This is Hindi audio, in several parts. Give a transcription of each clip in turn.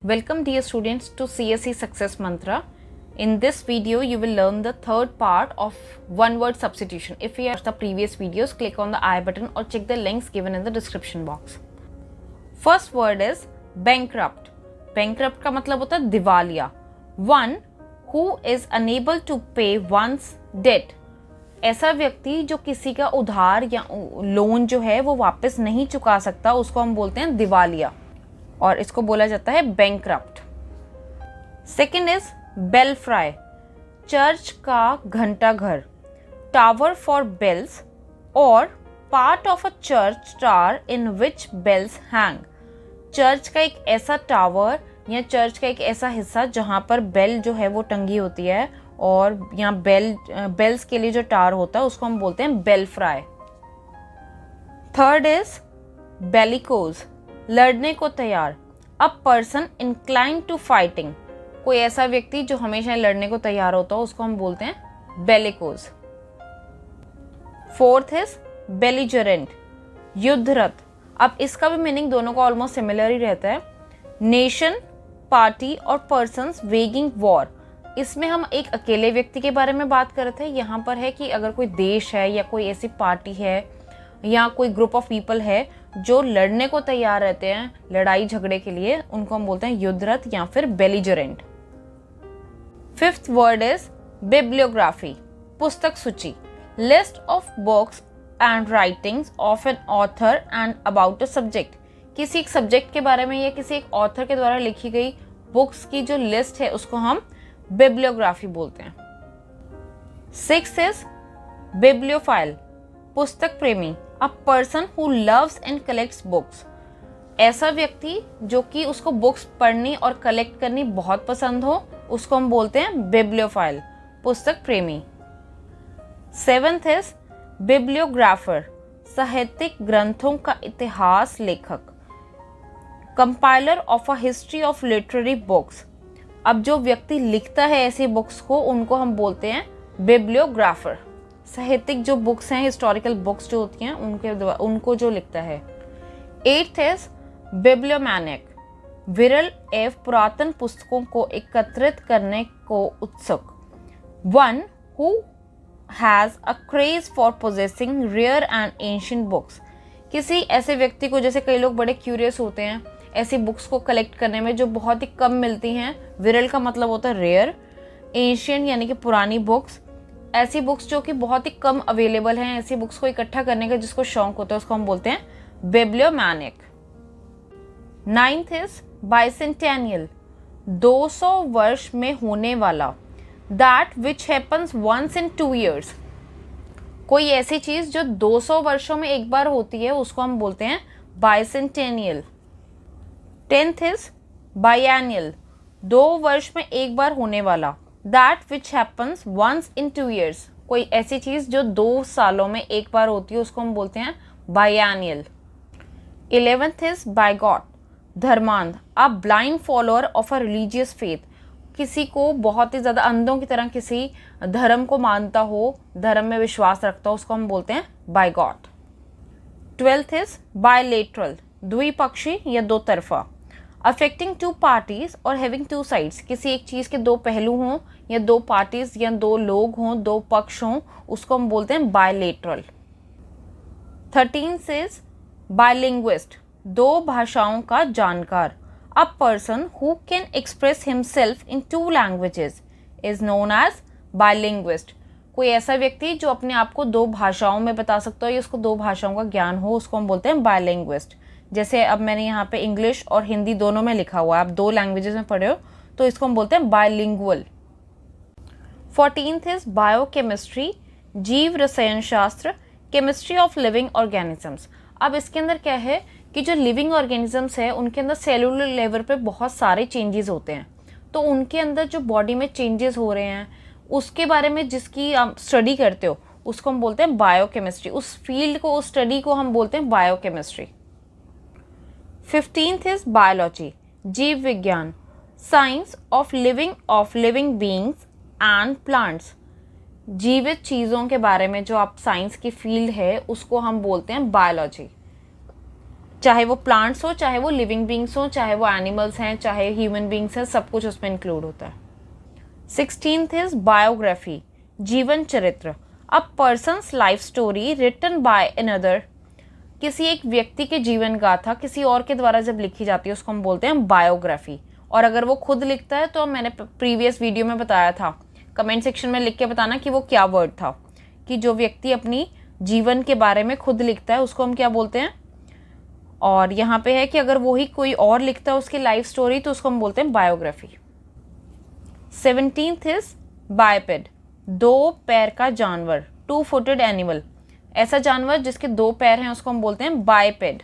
Welcome dear students to CSE Success Mantra. In this video you will learn the third part of one word substitution. If you watched the previous videos, click on the I button or check the links given in the description box. First word is bankrupt. Bankrupt का मतलब होता है दिवालिया. One who is unable to pay one's debt. ऐसा व्यक्ति जो किसी का उधार या लोन जो है वो वापस नहीं चुका सकता, उसको हम बोलते हैं दिवालिया और इसको बोला जाता है bankrupt. Second is belfry. Church का घंटा घर. टावर फॉर बेल्स और part of a church tower in which bells hang. Church का एक ऐसा टावर या चर्च का एक ऐसा हिस्सा जहाँ पर बेल जो है वो टंगी होती है और यहाँ बेल्स के लिए जो टावर होता है उसको हम बोलते हैं बेलफ्राई. Third is bellicose. लड़ने को तैयार. A person inclined to fighting. कोई ऐसा व्यक्ति जो हमेशा लड़ने को तैयार होता हो उसको हम बोलते हैं बेलिकोज. Fourth is belligerent. युद्धरत. अब इसका भी मीनिंग दोनों का ऑलमोस्ट सिमिलर ही रहता है. नेशन, पार्टी और पर्सन्स वेगिंग वॉर. इसमें हम एक अकेले व्यक्ति के बारे में बात कर रहे थे. यहाँ पर है कि अगर कोई देश है या कोई ऐसी पार्टी है या कोई ग्रुप ऑफ पीपल है जो लड़ने को तैयार रहते हैं लड़ाई झगड़े के लिए, उनको हम बोलते हैं युद्धरत या फिर belligerent. Fifth word is bibliography. पुस्तक सूची. List of books and writings of an author and about a subject. किसी एक सब्जेक्ट के बारे में या किसी एक ऑथर के द्वारा लिखी गई बुक्स की जो लिस्ट है उसको हम बिब्लियोग्राफी बोलते हैं. Sixth is bibliophile. पुस्तक प्रेमी. अ person who loves and collects books. ऐसा व्यक्ति जो कि उसको बुक्स पढ़नी और कलेक्ट करनी बहुत पसंद हो उसको हम बोलते हैं बिब्लियोफाइल, पुस्तक प्रेमी. Seventh is bibliographer. साहित्यिक ग्रंथों का इतिहास लेखक. Compiler of a history of literary books. अब जो व्यक्ति लिखता है ऐसी बुक्स को उनको हम बोलते हैं बिब्लियोग्राफर. साहित्यिक जो बुक्स हैं, हिस्टोरिकल बुक्स जो होती हैं उनको जो लिखता है. Eighth is bibliomaniac. विरल एवं पुरातन पुस्तकों को एकत्रित करने को उत्सुक. One who has a craze for possessing rare and ancient books. किसी ऐसे व्यक्ति को, जैसे कई लोग बड़े क्यूरियस होते हैं ऐसी बुक्स को कलेक्ट करने में जो बहुत ही कम मिलती हैं. विरल का मतलब होता है रेयर. एंशिएंट यानी कि पुरानी बुक्स. ऐसी बुक्स जो कि बहुत ही कम अवेलेबल हैं, ऐसी बुक्स को इकट्ठा करने का जिसको शौक होता है उसको हम बोलते हैं बिब्लियोमैनिक. Ninth is बाइसेंटेनियल. 200 वर्ष में होने वाला. That which happens once in 2 years. कोई ऐसी चीज जो 200 वर्षों में एक बार होती है उसको हम बोलते हैं बाइसेंटेनियल. 10th is बाइएनियल. 2 वर्ष में एक बार होने वाला. That which happens once in 2 years. कोई ऐसी चीज जो 2 सालों में एक बार होती है उसको हम बोलते हैं बाइएनियल. 11th is bigot. धर्मांध. A blind follower of a religious faith. किसी को बहुत ही ज्यादा अंधों की तरह किसी धर्म को मानता हो, धर्म में विश्वास रखता हो, उसको हम बोलते हैं बाइगॉट. 12th is bilateral. द्विपक्षी या दो तरफा. अफेक्टिंग 2 parties और हैविंग 2 sides. किसी एक चीज़ के 2 पहलू हों या 2 parties या 2 लोग हों, 2 पक्ष हों, उसको हम बोलते हैं बायलेटरल. 13th is बायलिंग्विस्ट. 2 भाषाओं का जानकार. A person who can express himself in 2 languages is known as bilinguist. कोई ऐसा व्यक्ति जो अपने आप को 2 भाषाओं में बता सकता हो या उसको 2 भाषाओं का ज्ञान हो उसको हम बोलते हैं बायलिंग्विस्ट. जैसे अब मैंने यहाँ पे इंग्लिश और हिंदी दोनों में लिखा हुआ है, आप 2 लैंग्वेजेस में पढ़े हो तो इसको हम बोलते हैं बायलिंगुअल. 14th is biochemistry. जीव रसायन शास्त्र. Chemistry of living organisms. अब इसके अंदर क्या है कि जो लिविंग ऑर्गेनिजम्स है उनके अंदर सेलुलर लेवल पे बहुत सारे चेंजेस होते हैं. तो उनके अंदर जो बॉडी में चेंजेस हो रहे हैं उसके बारे में जिसकी आप स्टडी करते हो उसको हम बोलते हैं बायोकेमिस्ट्री. उस फील्ड को, उस स्टडी को हम बोलते हैं बायोकेमिस्ट्री. 15th is biology. जीव विज्ञान. Science of living beings and plants. जीवित चीज़ों के बारे में जो आप साइंस की फील्ड है उसको हम बोलते हैं बायोलॉजी. चाहे वो प्लांट्स हो, चाहे वो लिविंग बींग्स हो, चाहे वो एनिमल्स हैं, चाहे ह्यूमन बींग्स हैं, सब कुछ उसमें इंक्लूड होता है। 16th इज बायोग्राफी, जीवन चरित्र। A person's life story written by another, किसी एक व्यक्ति के जीवन गाथा किसी और के द्वारा जब लिखी जाती है उसको हम बोलते हैं बायोग्राफी। और अगर वो खुद लिखता है तो मैंने प्रीवियस वीडियो में बताया था, कमेंट सेक्शन में लिख के बताना कि वो क्या वर्ड था, कि जो व्यक्ति अपनी जीवन के बारे में खुद लिखता है उसको हम क्या बोलते हैं। और यहाँ पे है कि अगर वो ही कोई और लिखता है उसकी लाइफ स्टोरी तो उसको हम बोलते हैं बायोग्राफी। 17th इज बाइपेड, दो पैर का जानवर, टू फुटेड एनिमल। ऐसा जानवर जिसके दो पैर हैं उसको हम बोलते हैं बाइपेड।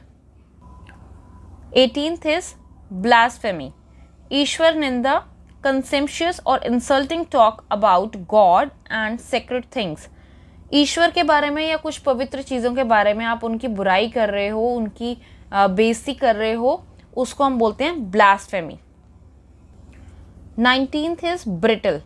18th इज ब्लास्फेमी, ईश्वर निंदा, कंसेम्पशियस और insulting talk about God and sacred things. ईश्वर के बारे में या कुछ पवित्र चीज़ों के बारे में आप उनकी बुराई कर रहे हो, उनकी बेइज्जती कर रहे हो, उसको हम बोलते हैं ब्लास्फेमी। 19th इज ब्रिटल,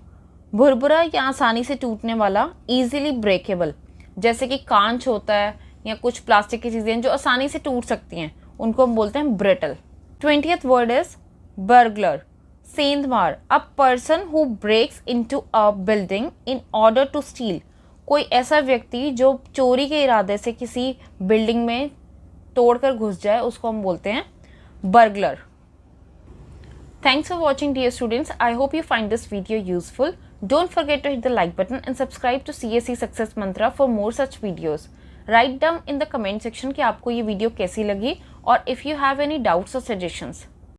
भुरभुरा या आसानी से टूटने वाला, इजीली ब्रेकेबल। जैसे कि कांच होता है या कुछ प्लास्टिक की चीज़ें जो आसानी से टूट सकती हैं, उनको हम बोलते हैं brittle. 20th word is burglar, सेंधमार, a person who breaks into a building in order to steal. कोई ऐसा व्यक्ति जो चोरी के इरादे से किसी बिल्डिंग में तोड़कर घुस जाए उसको हम बोलते हैं burglar. Thanks for watching, dear students. I hope you find this video useful. Don't forget to hit the like button and subscribe to CSE Success Mantra for more such videos. Write down in the comment section कि आपको ये वीडियो कैसी लगी और if you have any doubts or suggestions.